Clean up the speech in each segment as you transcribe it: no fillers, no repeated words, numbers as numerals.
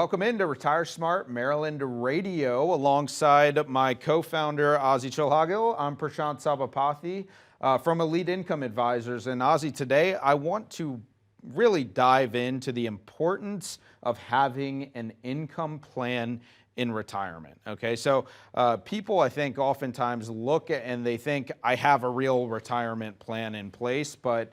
Welcome into Retire Smart Maryland Radio alongside my co-founder, Ozer Culhagil. I'm Prashant Sabapathi from Elite Income Advisors. And Ozzie, today I want to really dive into the importance of having an income plan in retirement. Okay, so people I think oftentimes look at and they think I have a real retirement plan in place, but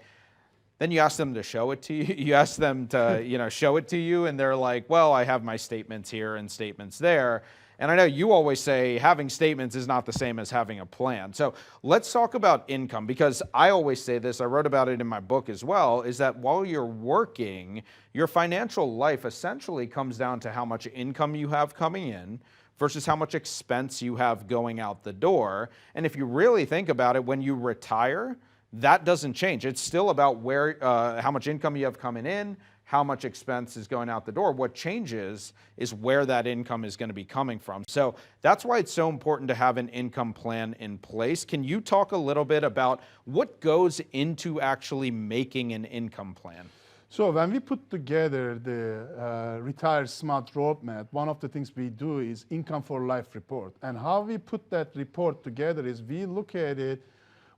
then you ask them to show it to you. You ask them to, show it to you, and they're like, well, I have my statements here and statements there. And I know you always say having statements is not the same as having a plan. So let's talk about income, because I always say this, I wrote about it in my book as well, is that while you're working, your financial life essentially comes down to how much income you have coming in versus how much expense you have going out the door. And if you really think about it, when you retire, that doesn't change. It's still about where, how much income you have coming in, how much expense is going out the door. What changes is where that income is going to be coming from. So that's why it's so important to have an income plan in place. Can you talk a little bit about what goes into actually making an income plan? So when we put together the Retire Smart Roadmap, one of the things we do is Income for Life report. And how we put that report together is we look at it,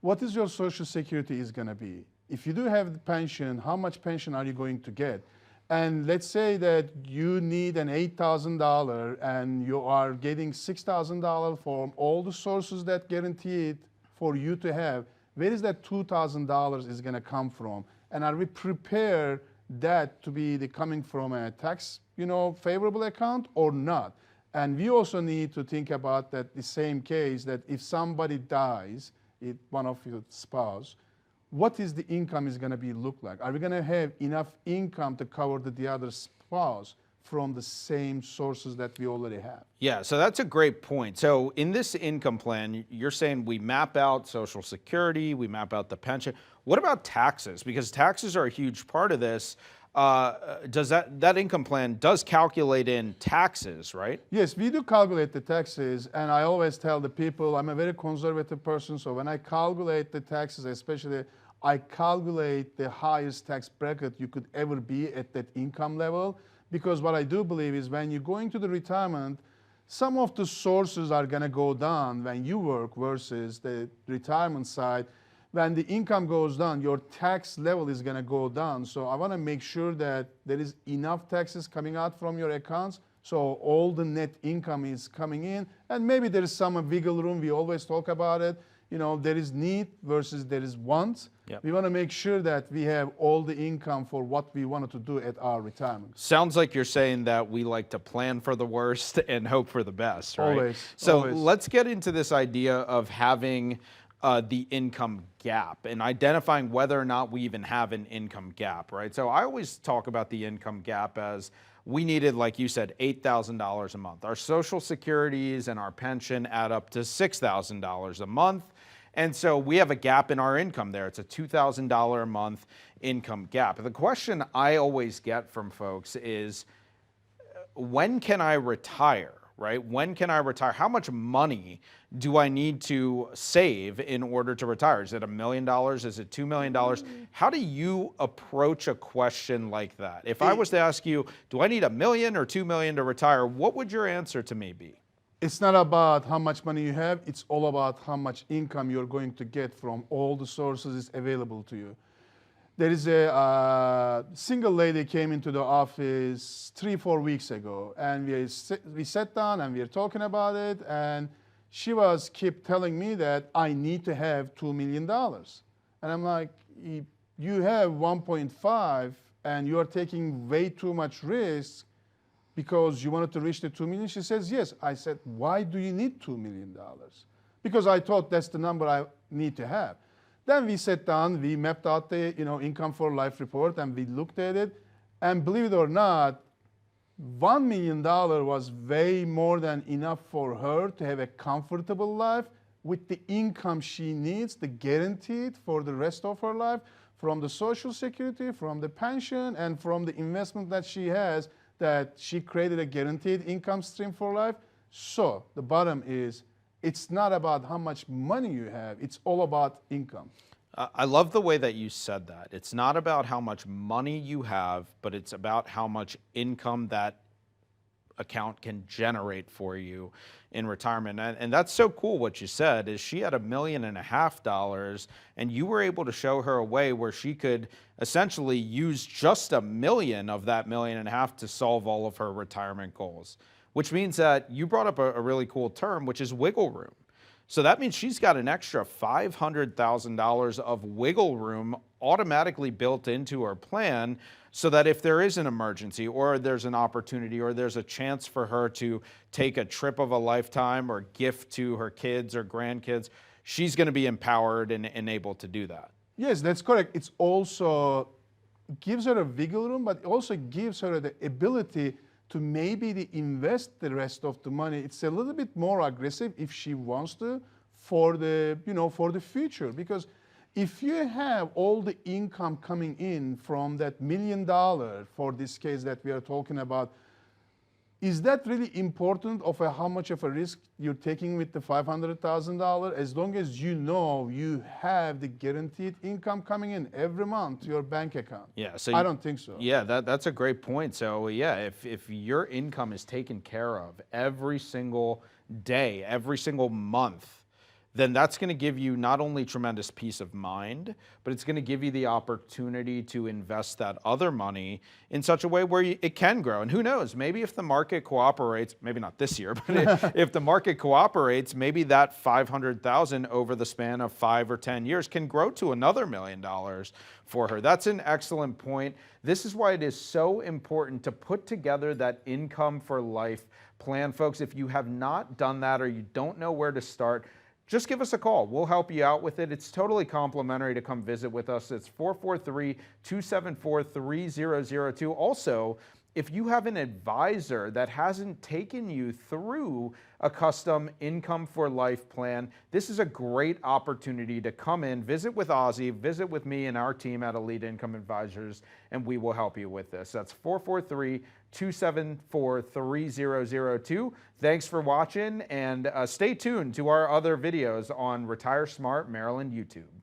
what is your Social Security is going to be? If you do have the pension, how much pension are you going to get? And let's say that you need an $8,000 and you are getting $6,000 from all the sources that guaranteed for you to have. Where is that $2,000 is going to come from? And are we prepared that to be coming from a tax, favorable account or not? And we also need to think about that the same case that if somebody dies, one of your spouse, what is the income is going to be look like? Are we going to have enough income to cover the other spouse from the same sources that we already have? Yeah, so that's a great point. So in this income plan, you're saying we map out Social Security, we map out the pension. What about taxes? Because taxes are a huge part of this. Does that income plan does calculate in taxes, right? Yes, we do calculate the taxes, and I always tell the people I'm a very conservative person, so when I calculate the taxes, especially I calculate the highest tax bracket you could ever be at that income level, because what I do believe is when you're going to the retirement, some of the sources are going to go down when you work versus the retirement side. When the income goes down, your tax level is going to go down. So I want to make sure that there is enough taxes coming out from your accounts, so all the net income is coming in. And maybe there is some wiggle room. We always talk about it. There is need versus there is want. Yep. We want to make sure that we have all the income for what we wanted to do at our retirement. Sounds like you're saying that we like to plan for the worst and hope for the best, right? Always. So always. Let's get into this idea of having the income gap and identifying whether or not we even have an income gap, right? So I always talk about the income gap as we needed, like you said, $8,000 a month. Our Social Securities and our pension add up to $6,000 a month. And so we have a gap in our income there. It's a $2,000 a month income gap. The question I always get from folks is, when can I retire? Right? When can I retire? How much money do I need to save in order to retire? Is it $1 million? Is it $2 million? How do you approach a question like that? If I was to ask you, do I need $1 million or $2 million to retire? What would your answer to me be? It's not about how much money you have. It's all about how much income you're going to get from all the sources available to you. There is a single lady came into the office 3-4 weeks ago, and we sat down and we were talking about it, and she kept telling me that I need to have $2 million. And I'm like, you have 1.5 and you are taking way too much risk because you wanted to reach the 2 million. She says, yes. I said, why do you need $2 million? Because I thought that's the number I need to have. Then we sat down, we mapped out the Income for Life report, and we looked at it. And believe it or not, $1 million was way more than enough for her to have a comfortable life with the income she needs, the guaranteed for the rest of her life, from the Social Security, from the pension, and from the investment that she has, that she created a guaranteed income stream for life. So the bottom is, it's not about how much money you have, it's all about income. I love the way that you said that. It's not about how much money you have, but it's about how much income that account can generate for you in retirement. And that's so cool what you said is she had $1.5 million and you were able to show her a way where she could essentially use just $1 million of that $1.5 million to solve all of her retirement goals, which means that you brought up a really cool term, which is wiggle room. So that means she's got an extra $500,000 of wiggle room automatically built into her plan so that if there is an emergency or there's an opportunity or there's a chance for her to take a trip of a lifetime or gift to her kids or grandkids, she's going to be empowered and able to do that. Yes, that's correct. It's also gives her a wiggle room, but also gives her the ability to maybe invest the rest of the money. It's a little bit more aggressive if she wants to for the, for the future. Because if you have all the income coming in from that $1 million, for this case that we are talking about, is that really important of how much of a risk you're taking with the $500,000? As long as you know you have the guaranteed income coming in every month to your bank account. Yeah, so I don't think so. Yeah, that's a great point. So yeah, if your income is taken care of every single day, every single month, then that's going to give you not only tremendous peace of mind, but it's going to give you the opportunity to invest that other money in such a way where it can grow. And who knows, maybe if the market cooperates, maybe not this year, but if the market cooperates, maybe that $500,000 over the span of 5 or 10 years can grow to another $1 million for her. That's an excellent point. This is why it is so important to put together that income for life plan, folks. If you have not done that or you don't know where to start, just give us a call. We'll help you out with it. It's totally complimentary to come visit with us. It's 443-274-3002. Also, if you have an advisor that hasn't taken you through a custom income for life plan, this is a great opportunity to come in, visit with Ozzie, visit with me and our team at Elite Income Advisors, and we will help you with this. That's 443-274-3002. Thanks for watching, and stay tuned to our other videos on Retire Smart Maryland YouTube.